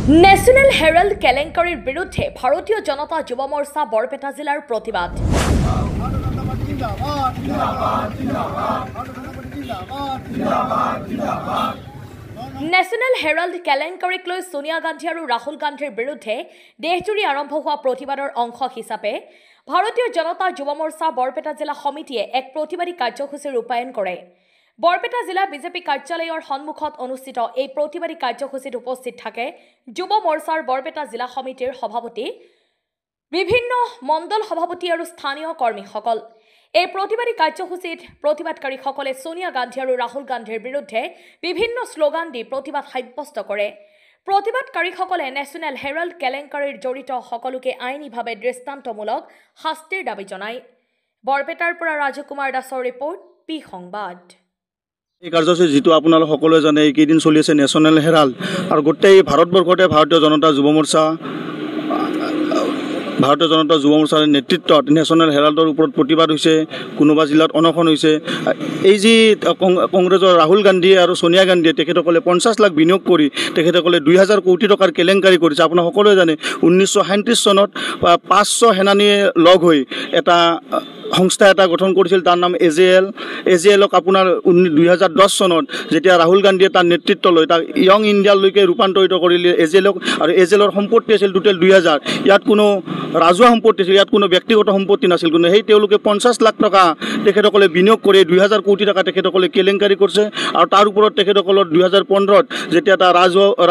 National Herald কেলেংকাৰীৰ বিৰুদ্ধে ভাৰতীয় জনতা যুৱ মৰ্চা বৰপেটা জিলাৰ প্ৰতিবাদ। ন্যাশনাল হেৰাল্ড কেলেংকাৰীক লৈ সোনিয়া গান্ধী আৰু ৰাহুল গান্ধীৰ বিৰুদ্ধে দেশজুৰি আৰম্ভ হোৱা প্ৰতিবাদৰ অংশ হিচাপে ভাৰতীয় জনতা যুৱ মৰ্চা বৰপেটা জিলা সমিতিয়ে এক প্ৰতিবাদী কাৰ্যসূচী ৰূপায়ণ কৰে। বৰপেটা জিলা বিজেপি কাৰ্যালয়ৰ সন্মুখত অনুষ্ঠিত এই প্ৰতিবাদী কাৰ্যসূচীত উপস্থিত থাকে যুৱ মৰ্চাৰ বৰপেটা জিলা সমিতিৰ সভাপতি, বিভিন্ন মণ্ডল সভাপতি আৰু স্থানীয় কৰ্মীসকল। এই প্ৰতিবাদী কাৰ্যসূচীত প্ৰতিবাদকাৰীসকলে সোনিয়া গান্ধী আৰু ৰাহুল গান্ধীৰ বিৰুদ্ধে বিভিন্ন শ্লোগান দি প্ৰতিবাদ সাব্যস্ত কৰে। প্ৰতিবাদকাৰীসকলে নেশ্যনেল হেৰাল্ড কেলেংকাৰীৰ জড়িত সকলোকে আইনীভাৱে দৃষ্টান্তমূলক শাস্তিৰ দাবী জনায়। বৰপেটাৰ পৰা ৰাজু কুমাৰ দাসৰ ৰিপৰ্ট, পি সংবাদ। এই কাৰ্যসূচী যেটো আপোনালোক সকলোৱে জানে এইকেইদিন চলি আছে নেশ্যনেল হেৰাল্ড আৰু গোটেই ভাৰতবৰ্ষতে ভাৰতীয় জনতা যুৱ মৰ্চাৰ নেতৃত্বত নেশ্যনেল হেৰাল্ডৰ ওপৰত প্ৰতিবাদ হৈছে, কোনোবা জিলাত অনশন হৈছে। এই যি কংগ্ৰেছৰ ৰাহুল গান্ধী আৰু সোনিয়া গান্ধীয়ে তেখেতসকলে 50 লাখ বিনিয়োগ কৰি তেখেতসকলে 2000 কোটি টকাৰ কেলেংকাৰী কৰিছে। আপোনাক সকলোৱে জানে 1937 চনত 500 সেনানীয়ে লগ হৈ এটা সংস্থা এটা গঠন কৰিছিল, তাৰ নাম এজেএলক আপোনাৰ 2010 চনত যেতিয়া ৰাহুল গান্ধীয়ে তাৰ নেতৃত্ব লৈ তাক য়ং ইণ্ডিয়ালৈকে ৰূপান্তৰিত কৰিলে এজেএলক। আৰু এজেএলৰ সম্পত্তি আছিল টোটেল 2000। ইয়াত কোনো ৰাজহুৱা সম্পত্তি আছিল, ইয়াত কোনো ব্যক্তিগত সম্পত্তি নাছিল। কিন্তু সেই তেওঁলোকে 50 লাখ টকা তেখেতসকলে বিনিয়োগ কৰি 2000 কোটি টকা তেখেতসকলে কেলেংকাৰী কৰিছে। আৰু তাৰ ওপৰত তেখেতসকলৰ 2015ত যেতিয়া এটা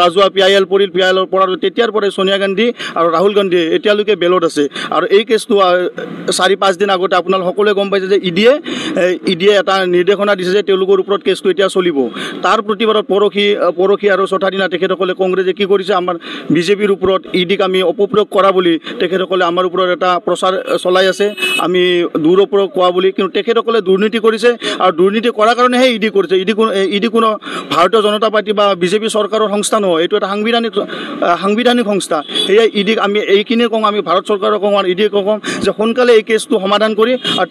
ৰাজহুৱা PIL পৰিল, PILৰ পৰা তেতিয়াৰ পৰাই সোনিয়া গান্ধী আৰু ৰাহুল গান্ধীয়ে এতিয়ালৈকে বেলত আছে। আৰু এই কেছটো 4-5 দিন আগতে আপোনালোক সকলোৱে গম পাইছে যে ইডিয়ে এটা নিৰ্দেশনা দিছে যে তেওঁলোকৰ ওপৰত কেছটো এতিয়া চলিব। তাৰ প্ৰতিবাদত পৰহি আৰু চতুৰ্থ দিনা তেখেতসকলে কংগ্ৰেছে কি কৰিছে, আমাৰ বিজেপিৰ ওপৰত ইডিক আমি অপপ্ৰয়োগ কৰা বুলি তেখেতসকলে আমাৰ ওপৰত এটা প্ৰচাৰ চলাই আছে, আমি দুৰপয়োগ কোৱা বুলি। কিন্তু তেখেতসকলে দুৰ্নীতি কৰিছে আৰু দুৰ্নীতি কৰাৰ কাৰণেহে ইডি কৰিছে। ইডি কোনো ভাৰতীয় জনতা পাৰ্টি বা বিজেপি চৰকাৰৰ সংস্থা নহয়, এইটো এটা সাংবিধানিক সংস্থা। সেয়ে ইডিক আমি এইখিনি কওঁ, আমি ভাৰত চৰকাৰক কওঁ আৰু ইডিক কওঁ যে সোনকালে এই কেছটো সমাধান কৰি আৰু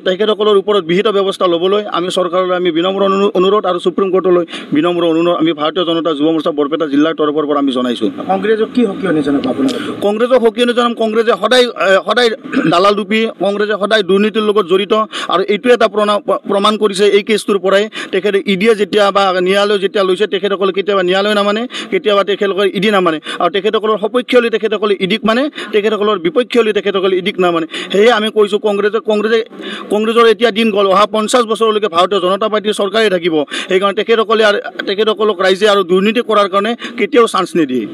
তেখেতসকলৰ ওপৰত বিহিত ব্যৱস্থা ল'বলৈ আমি চৰকাৰলৈ আমি বিনম্ৰ অনুৰোধ আৰু সুপ্ৰিম কোৰ্টলৈ বিনম্ৰ অনুৰোধ আমি ভাৰতীয় জনতা যুৱ মৰ্চা বৰপেটা জিলাৰ তৰফৰ পৰা আমি জনাইছোঁ। কংগ্ৰেছক কি সকিয়নি জনাব আপোনালোকে? কংগ্ৰেছক সকিয়নি জনাম, কংগ্ৰেছে সদায় দালাল ৰূপী, কংগ্ৰেছে সদায় দুৰ্নীতিৰ লগত জড়িত। আৰু এইটো এটা প্ৰমাণ কৰিছে এই কেছটোৰ পৰাই। তেখেতে ইডিয়ে যেতিয়া বা ন্যায়ালয় যেতিয়া লৈছে, তেখেতসকলে কেতিয়াবা ন্যায়ালয় নামানে, কেতিয়াবা তেখেতসকলে ইডি নামানে। আৰু তেখেতসকলৰ সপক্ষে হ'লে তেখেতসকলে ইডিক মানে, তেখেতসকলৰ বিপক্ষে হ'লে তেখেতসকলে ইডিক নামানে। সেয়ে আমি কৈছোঁ কংগ্ৰেছৰ এতিয়া দিন গ'ল, অহা 50 বছৰলৈকে ভাৰতীয় জনতা পাৰ্টীৰ চৰকাৰে থাকিব। সেইকাৰণে তেখেতসকলক ৰাইজে আৰু দুৰ্নীতি কৰাৰ কাৰণে কেতিয়াও চান্স নিদিয়ে।